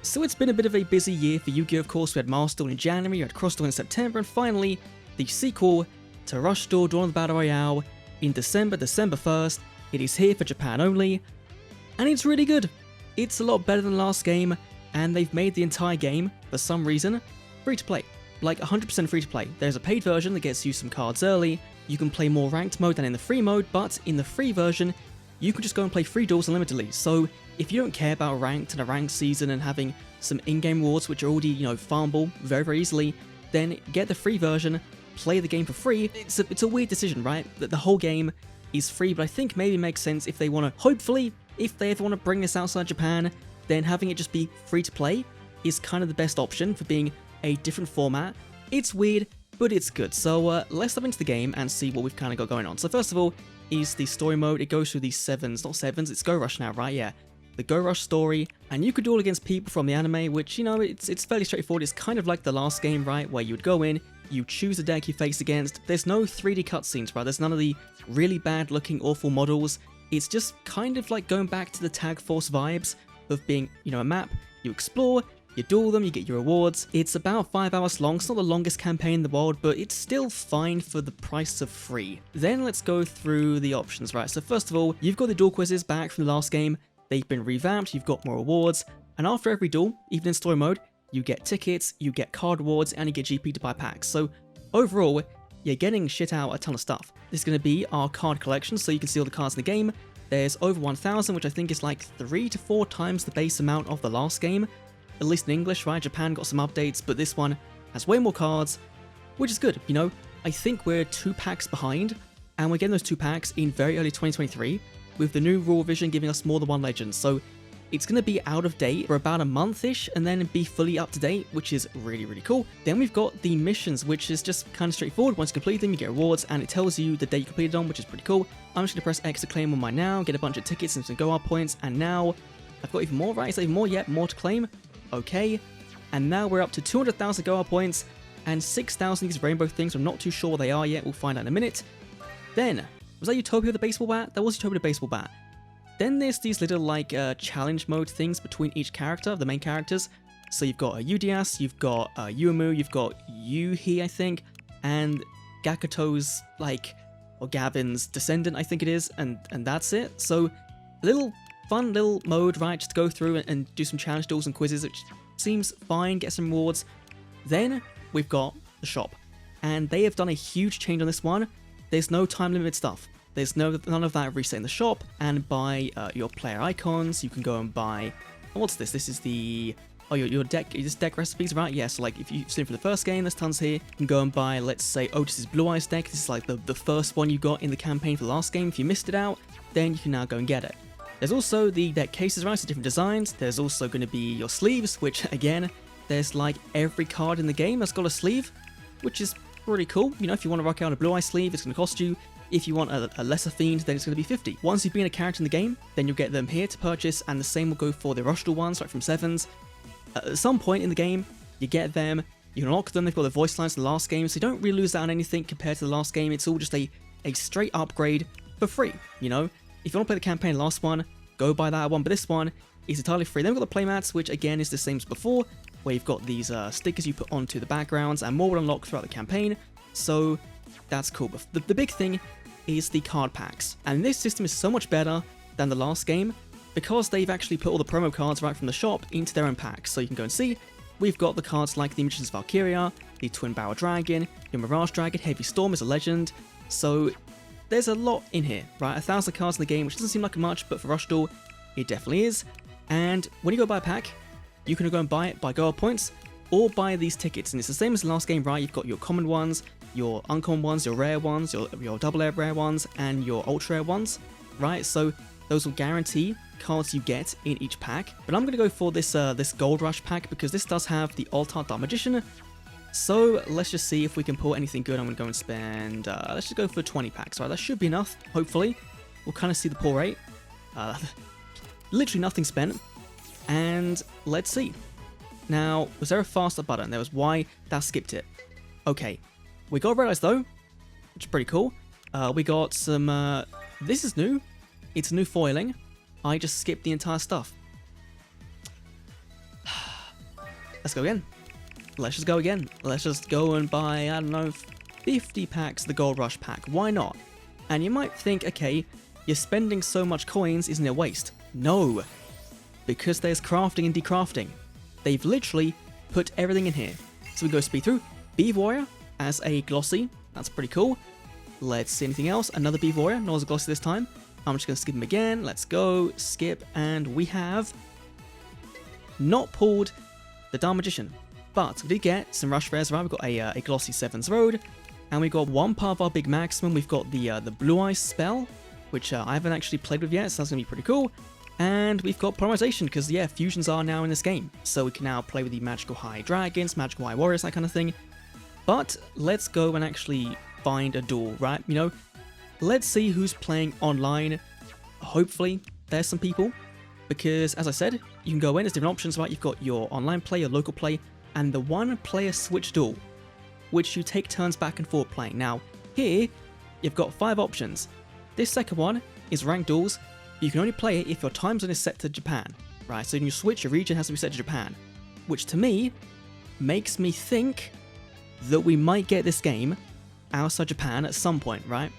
So it's been a bit of a busy year for Yu-Gi-Oh! Of course, we had Mars Duel in January, we had Cross Duel in September, and finally, the sequel to Rush Duel Dawn of the Battle Royale in December 1st. It is here for Japan only, and it's really good. It's a lot better than the last game, and they've made the entire game, for some reason, free to play. Like 100% free to play. There's a paid version that gets you some cards early, you can play more ranked mode than in the free mode, but in the free version, you can just go and play free duels unlimitedly. So if you don't care about ranked and a ranked season and having some in-game rewards which are already, farmable very easily, then get the free version, play the game for free. It's a weird decision, right? That the whole game is free, but I think maybe it makes sense if they want to, hopefully, if they ever want to bring this outside Japan, then having it just be free to play is kind of the best option for being a different format. It's weird, but it's good. So let's dive into the game and see what we've kind of got going on. So first of all is the story mode. It goes through these it's Go Rush now, right? Yeah. The Go Rush story, and you could duel against people from the anime, which, it's fairly straightforward. It's kind of like the last game, right, where you would go in, you choose a deck you face against. There's no 3D cutscenes, right? There's none of the really bad looking awful models. It's just kind of like going back to the Tag Force vibes of being, a map, you explore, you duel them, you get your rewards. It's about 5 hours long. It's not the longest campaign in the world, but it's still fine for the price of free. Then let's go through the options, right? So first of all, you've got the duel quizzes back from the last game. They've been revamped, you've got more rewards, and after every duel, even in story mode, you get tickets, you get card rewards, and you get GP to buy packs. So overall, you're getting shit out a ton of stuff. This is going to be our card collection, so you can see all the cards in the game. There's over 1,000, which I think is like 3 to 4 times the base amount of the last game. At least in English, right? Japan got some updates, but this one has way more cards, which is good, I think we're 2 packs behind, and we're getting those 2 packs in very early 2023, with the new rule revision giving us more than 1 legend. So it's going to be out of date for about a month-ish, and then be fully up to date, which is really cool. Then we've got the missions, which is just kind of straightforward. Once you complete them, you get rewards, and it tells you the date you completed on, which is pretty cool. I'm just going to press X to claim on mine now, get a bunch of tickets and some go-up points, and now I've got even more, right? Is there even more yet? More to claim? Okay. And now we're up to 200,000 go-up points, and 6,000 these rainbow things. I'm not too sure what they are yet, we'll find out in a minute. Then, was that Utopia with the baseball bat? That was Utopia with the baseball bat. Then there's these little, challenge mode things between each character, the main characters. So you've got Udias, you've got Yuumu, you've got Yuhi, I think, and Gakuto's, or Gavin's descendant, I think it is, and that's it. So, a little fun little mode, right, just to go through and do some challenge duels and quizzes, which seems fine, get some rewards. Then, we've got the shop, and they have done a huge change on this one. There's no time limit stuff. There's none of that reset in the shop, and buy your player icons. You can go and buy, what's this? This is the, your deck, this deck recipes, right? Yeah, so if you've seen from the first game, there's tons here. You can go and buy, let's say, Otis's Blue Eyes deck. This is the first one you got in the campaign for the last game. If you missed it out, then you can now go and get it. There's also the deck cases, right? So different designs. There's also going to be your sleeves, which again, there's every card in the game that's got a sleeve, which is pretty cool. If you want to rock out a Blue Eye sleeve, it's going to cost you. If you want a lesser fiend, then it's going to be 50. Once you've been a character in the game, then you'll get them here to purchase, and the same will go for the Rush Duel ones, from 7s. At some point in the game, you get them, you unlock them, they've got the voice lines from the last game, so you don't really lose out on anything compared to the last game. It's all just a straight upgrade for free, If you want to play the campaign last one, go buy that one, but this one is entirely free. Then we've got the playmats, which again is the same as before, where you've got these stickers you put onto the backgrounds, and more will unlock throughout the campaign, so that's cool. But the big thing is the card packs, and this system is so much better than the last game because they've actually put all the promo cards right from the shop into their own packs. So you can go and see, we've got the cards like the Magician's Valkyria, the Twin Barrel Dragon, your Mirage Dragon, Heavy Storm is a legend, so there's a lot in here, right? 1,000 cards in the game, which doesn't seem like much, but for Rush Duel, it definitely is. And when you go buy a pack, you can go and buy it by go-up points, or buy these tickets, and it's the same as the last game, right? You've got your common ones, your uncommon ones, your rare ones, your double rare ones, and your ultra rare ones, right? So those will guarantee cards you get in each pack. But I'm going to go for this this Gold Rush pack because this does have the Alt-Art Dark Magician. So let's just see if we can pull anything good. I'm going to go and spend, let's just go for 20 packs, right? That should be enough, hopefully. We'll kind of see the pull rate. Literally nothing spent. And let's see. Now, was there a faster button? There was. Why? That skipped it. Okay. We got Red Eyes though, which is pretty cool. We got some, this is new. It's new foiling. I just skipped the entire stuff. Let's go again. Let's just go again. Let's just go and buy, I don't know, 50 packs of the Gold Rush pack. Why not? And you might think, okay, you're spending so much coins, isn't it a waste? No, because there's crafting and decrafting. They've literally put everything in here. So we go speed through. Beef Warrior as a glossy. That's pretty cool. Let's see anything else. Another Beef Warrior, not as a glossy this time. I'm just going to skip him again. Let's go, skip, and we have not pulled the Dark Magician. But we did get some rush rares, right? We've got a glossy Seven's Road, and we've got one part of our big maximum. We've got the Blue Eyes spell, which I haven't actually played with yet, so that's going to be pretty cool. And we've got Polymerization, because yeah, fusions are now in this game. So we can now play with the Magical High Dragons, Magical High Warriors, that kind of thing. But let's go and actually find a duel, right? You know, let's see who's playing online. Hopefully there's some people, because as I said, you can go in, there's different options, right? You've got your online play, your local play, and the one player switch duel, which you take turns back and forth playing. Now, here, you've got 5 options. This second one is ranked duels. You can only play it if your time zone is set to Japan, right? So when you switch, your region has to be set to Japan, which to me makes me think that we might get this game outside Japan at some point, right?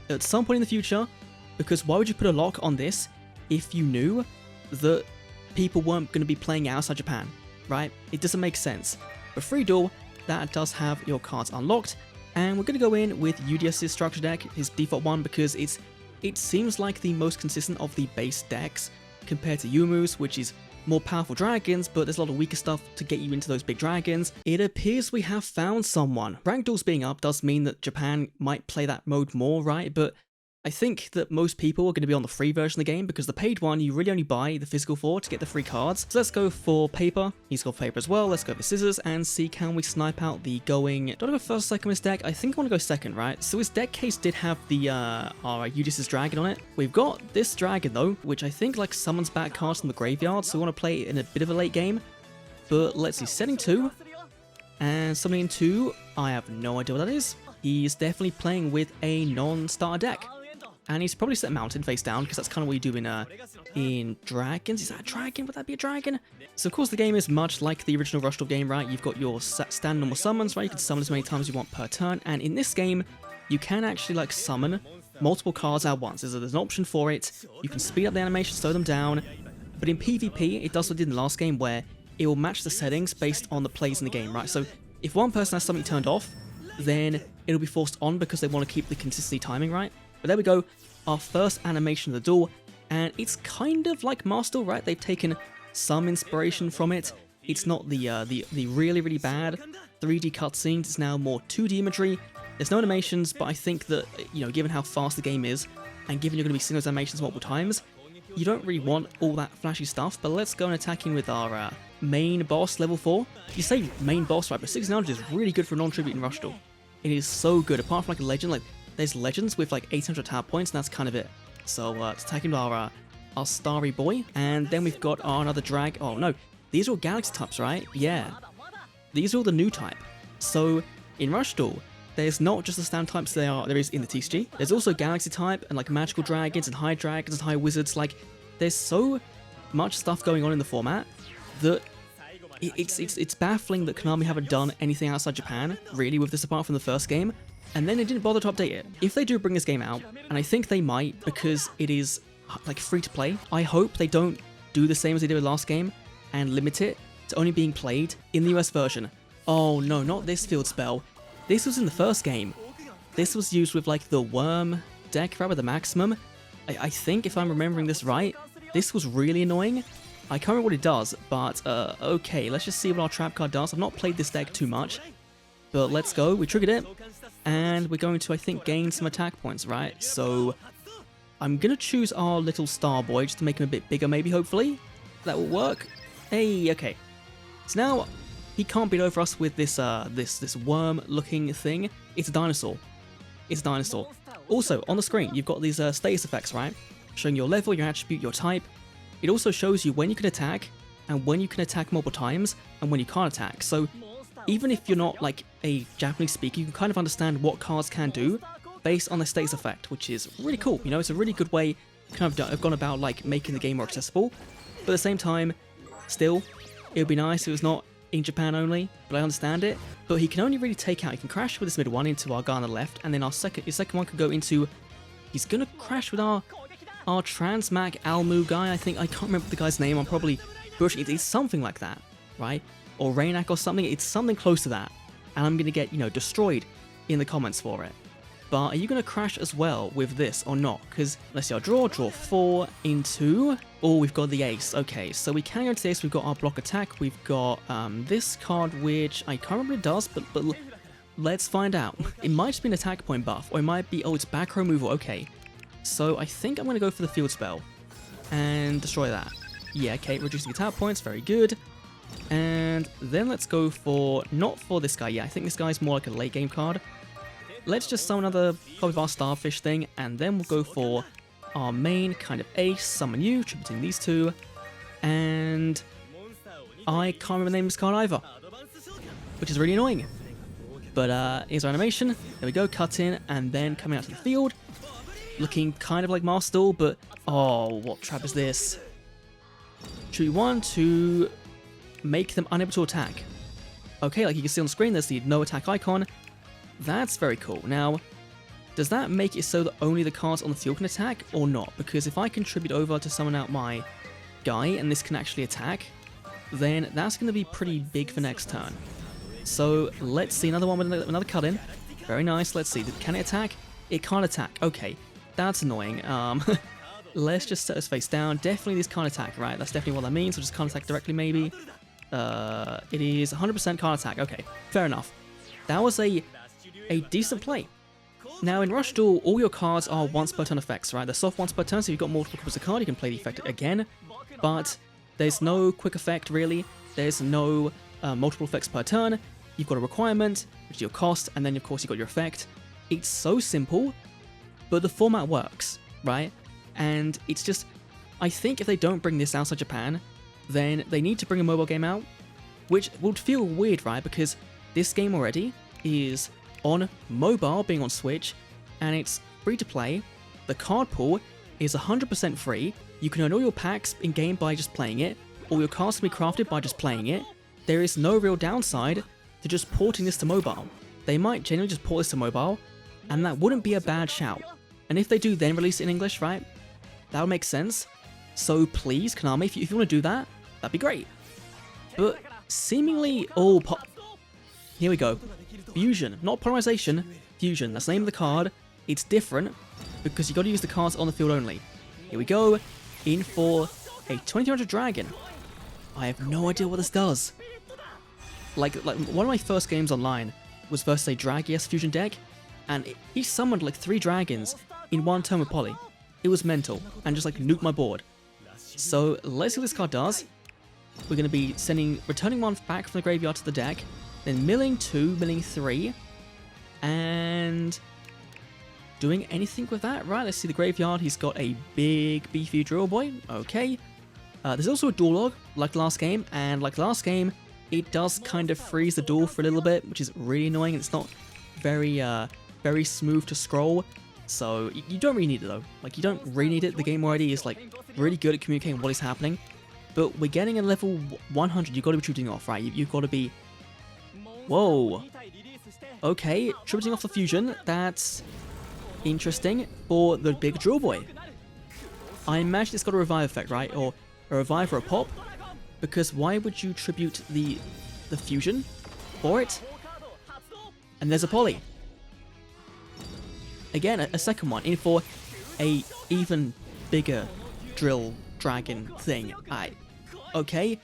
At some point in the future, because why would you put a lock on this if you knew that people weren't going to be playing outside Japan, right? It doesn't make sense. But free duel, that does have your cards unlocked, and we're going to go in with UDS's structure deck, his default one, because it seems like the most consistent of the base decks compared to Yumu's, which is more powerful dragons, but there's a lot of weaker stuff to get you into those big dragons. It appears we have found someone. Ranked duels being up does mean that Japan might play that mode more, right? But I think that most people are going to be on the free version of the game, because the paid one you really only buy the physical for to get the free cards. So let's go for paper. He's got paper as well. Let's go for scissors and see can we snipe out the going. Do I want to go first or second with his deck? I think I want to go second, right? So his deck case did have the our Eudice's dragon on it. We've got this dragon though, which I think like summons back cards from the graveyard, so we want to play it in a bit of a late game. But let's see, setting 2 and summoning 2. I have no idea what that is. He's definitely playing with a non-starter deck. And he's probably set mountain face down, because that's kind of what you do in dragons. Is that a dragon? Would that be a dragon? So of course the game is much like the original Rush Duel game, right? You've got your stand normal summons, right? You can summon as many times as you want per turn. And in this game, you can actually like summon multiple cards at once. There's an option for it. You can speed up the animation, slow them down. But in PvP, it does what it did in the last game, where it will match the settings based on the plays in the game, right? So if one person has something turned off, then it'll be forced on because they want to keep the consistency timing, right? But there we go, our first animation of the duel, and it's kind of like Master Duel, right? They've taken some inspiration from it. It's not the really, really bad 3D cutscenes, it's now more 2D imagery. There's no animations, but I think that, you know, given how fast the game is, and given you're going to be seeing those animations multiple times, you don't really want all that flashy stuff. But let's go and attacking with our main boss, level 4. You say main boss, right, but 1600 is really good for a non-tribute in Rush Duel. It is so good, apart from like a legend, like there's legends with like 800 tab points, and that's kind of it. So let's attack him with our starry boy, and then we've got our another drag. Oh no, these are all galaxy types, right? Yeah, these are all the new type. So in Rush Duel, there's not just the stand types there is in the TCG. There's also galaxy type and like magical dragons and high dragons and high wizards. Like there's so much stuff going on in the format that it's baffling that Konami haven't done anything outside Japan really with this apart from the first game. And then they didn't bother to update it. If they do bring this game out, and I think they might because it is like free to play, I hope they don't do the same as they did with last game and limit it to only being played in the US version. Oh no, not this field spell. This was in the first game. This was used with like the worm deck, right, with the maximum. I think if I'm remembering this right, this was really annoying. I can't remember what it does, but okay, let's just see what our trap card does. I've not played this deck too much, but let's go. We triggered it. And we're going to, I think, gain some attack points, right? So I'm going to choose our little star boy just to make him a bit bigger, maybe, hopefully. That will work. Hey, okay. So now he can't beat over us with this this worm-looking thing. It's a dinosaur. It's a dinosaur. Also, on the screen, you've got these status effects, right? Showing your level, your attribute, your type. It also shows you when you can attack, and when you can attack multiple times, and when you can't attack. So even if you're not like a Japanese speaker, you can kind of understand what cards can do based on the status effect, which is really cool. You know, it's a really good way kind of gone about like making the game more accessible. But at the same time, still, it would be nice if it was not in Japan only, but I understand it. But he can only really take out, he can crash with this mid one into our guy on the left, and then his second one could go into, he's gonna crash with our Transmac Almu guy, I think. I can't remember the guy's name, I'm probably bushing it. It's something like that, right? Or Rainak or something, it's something close to that. And I'm gonna get, destroyed in the comments for it. But are you going to crash as well with this or not? Because let's see, I'll draw 4 into... Oh, we've got the ace. Okay, so we can go into this. We've got our block attack. We've got this card, which I can't remember what it does, but let's find out. It might just be an attack point buff, or it might be... Oh, it's back row removal. Okay, so I think I'm going to go for the field spell and destroy that. Yeah, okay, reducing attack points. Very good. And then let's go for... Not for this guy. Yeah, I think this guy's more like a late game card. Let's just summon another copy of our Starfish thing, and then we'll go for our main kind of ace, summon you, tributing these two, and I can't remember the name of this card either, which is really annoying. But here's our animation, there we go, cut in, and then coming out to the field, looking kind of like Master Duel, but oh, what trap is this? Tribute 1 to make them unable to attack. Okay, like you can see on the screen, there's the no attack icon. That's very cool. Now, does that make it so that only the cards on the field can attack, or not? Because if I contribute over to summon out my guy, and this can actually attack, then that's going to be pretty big for next turn. So, let's see, another one with another cut-in. Very nice, let's see, can it attack? It can't attack. Okay, that's annoying. Let's just set this face down. Definitely this can't attack, right? That's definitely what that means, so just can't attack directly, maybe. It is 100% can't attack. Okay, fair enough. That was a decent play. Now in Rush Duel, all your cards are once per turn effects, right? They're soft once per turn, so if you've got multiple copies of a card, you can play the effect again, but there's no quick effect really, there's no multiple effects per turn, you've got a requirement, which is your cost, and then of course you've got your effect. It's so simple, but the format works, right? And it's just, I think if they don't bring this outside Japan, then they need to bring a mobile game out, which would feel weird, right? Because this game already is on mobile, being on Switch, and it's free to play. The card pool is 100% free. You can earn all your packs in-game by just playing it. All your cards can be crafted by just playing it. There is no real downside to just porting this to mobile. They might genuinely just port this to mobile, and that wouldn't be a bad shout. And if they do then release it in English, right, that would make sense. So please, Konami, if you want to do that, that'd be great. But seemingly all here we go. Fusion, not polarization, fusion. That's the name of the card. It's different because you got to use the cards on the field only. Here we go, in for a 2300 dragon. I have no idea what this does. Like one of my first games online was versus a Dragias fusion deck, and he summoned like 3 dragons in one turn with Poly. It was mental, and just like nuked my board. So let's see what this card does. We're going to be returning 1 back from the graveyard to the deck, then milling 2, milling 3, and doing anything with that, right? Let's see the graveyard. He's got a big, beefy drill boy. Okay. There's also a duel log, like last game, and like last game, it does kind of freeze the duel for a little bit, which is really annoying, and it's not very smooth to scroll, so you don't really need it though. Like, you don't really need it. The game already is like really good at communicating what is happening, but we're getting a level 100. You've got to be tributing off, right? You've got to be... Whoa. Okay, tributing off the fusion. That's interesting for the big drill boy. I imagine it's got a revive effect, right? Or a revive or a pop. Because why would you tribute the fusion for it? And there's a poly. Again, a second one in for a even bigger drill dragon thing. Okay.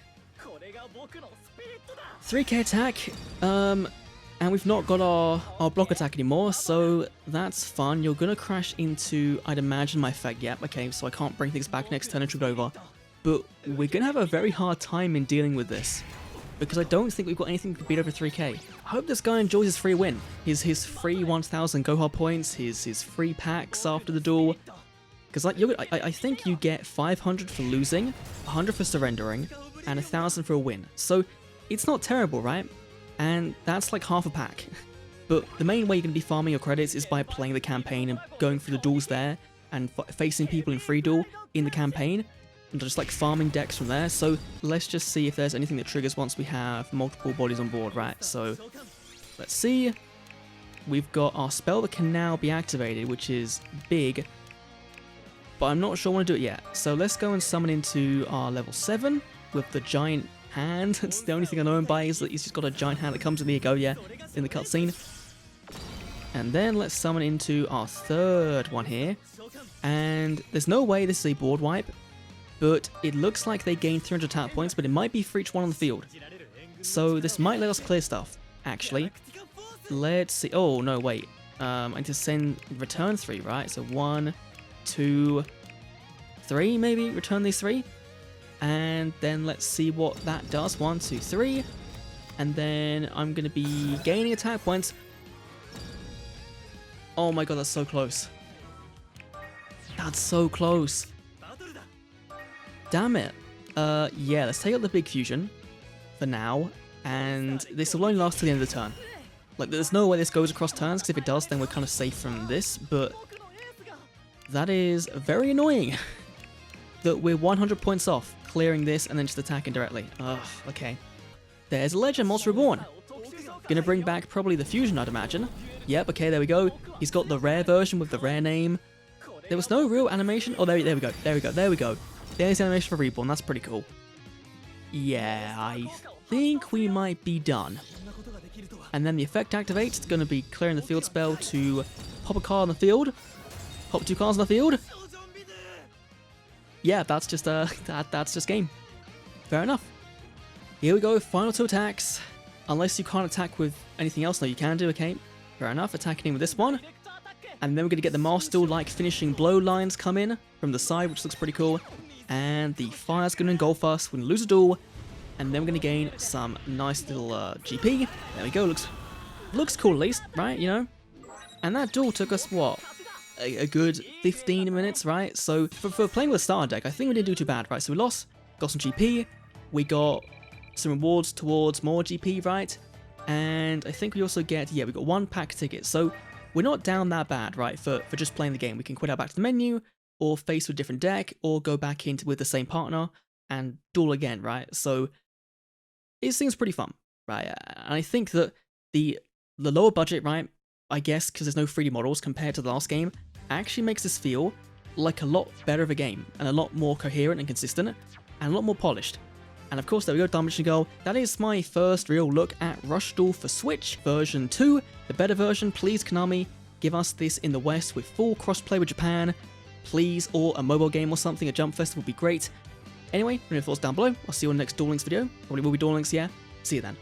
3k attack, and we've not got our block attack anymore, so that's fun. You're gonna crash into, I'd imagine, my effect. Yep, okay, so I can't bring things back next turn and tribute over. But we're gonna have a very hard time in dealing with this, because I don't think we've got anything to beat over 3k. I hope this guy enjoys his free win. His free 1000 Gohar points, his free packs after the duel. Because like, I think you get 500 for losing, 100 for surrendering, and 1000 for a win. So it's not terrible, right? And that's like half a pack. But the main way you're going to be farming your credits is by playing the campaign and going through the duels there, and facing people in free duel in the campaign. and just like farming decks from there. So let's just see if there's anything that triggers once we have multiple bodies on board, right? So let's see. We've got our spell that can now be activated, which is big, but I'm not sure I want to do it yet. So let's go and summon into our level 7 with the giant hand. It's the only thing I know him by is that he's just got a giant hand that comes in the go, yeah, in the cutscene. And then let's summon into our third one here. And there's no way this is a board wipe, but it looks like they gain 300 attack points, but it might be for each one on the field. So this might let us clear stuff, actually. Let's see. Oh, no, wait. I need to send return 3, right? So 1, 2, 3, maybe? Return these 3. And then let's see what that does. 1, 2, 3. And then I'm going to be gaining attack points. Oh my god, that's so close. That's so close. Damn it. Yeah, let's take out the big fusion for now. And this will only last till the end of the turn. Like, there's no way this goes across turns, because if it does, then we're kind of safe from this. But that is very annoying. That we're 100 points off clearing this and then just attacking directly. Ugh, okay. There's a Legend, Moss Reborn. Gonna bring back probably the fusion, I'd imagine. Yep, okay, there we go. He's got the rare version with the rare name. There was no real animation. Oh, there we go. There we go. There we go. There's the animation for Reborn. That's pretty cool. Yeah, I think we might be done. And then the effect activates. It's going to be clearing the field spell to pop a card on the field. Pop 2 cards on the field. Yeah, that's just that's just game. Fair enough. Here we go. Final 2 attacks. Unless you can't attack with anything else. No, you can do. Okay. Fair enough. Attacking with this one. And then we're going to get the Master-like finishing blow lines come in from the side, which looks pretty cool. And the fire's going to engulf us. We're going to lose a duel. And then we're going to gain some nice little GP. There we go. Looks cool at least, right? You know? And that duel took us, what? A good 15 minutes, right? So for playing with a starter deck, I think we didn't do too bad, right? So we lost, got some GP. We got some rewards towards more GP, right? And I think we also get, yeah, we got 1 pack ticket. So we're not down that bad, right, for just playing the game. We can quit out back to the menu, or face with a different deck, or go back into with the same partner and duel again, right? So it seems pretty fun, right? And I think that the lower budget, right, I guess because there's no 3D models compared to the last game, actually makes this feel like a lot better of a game, and a lot more coherent and consistent, and a lot more polished. And of course, there we go, Dimension Girl. That is my first real look at Rush Duel for Switch version 2. The better version, please Konami, give us this in the West with full crossplay with Japan, please, or a mobile game or something, a Jump Fest would be great. Anyway, leave your thoughts down below. I'll see you on the next Duel Links video. Probably will be Duel Links, yeah. See you then.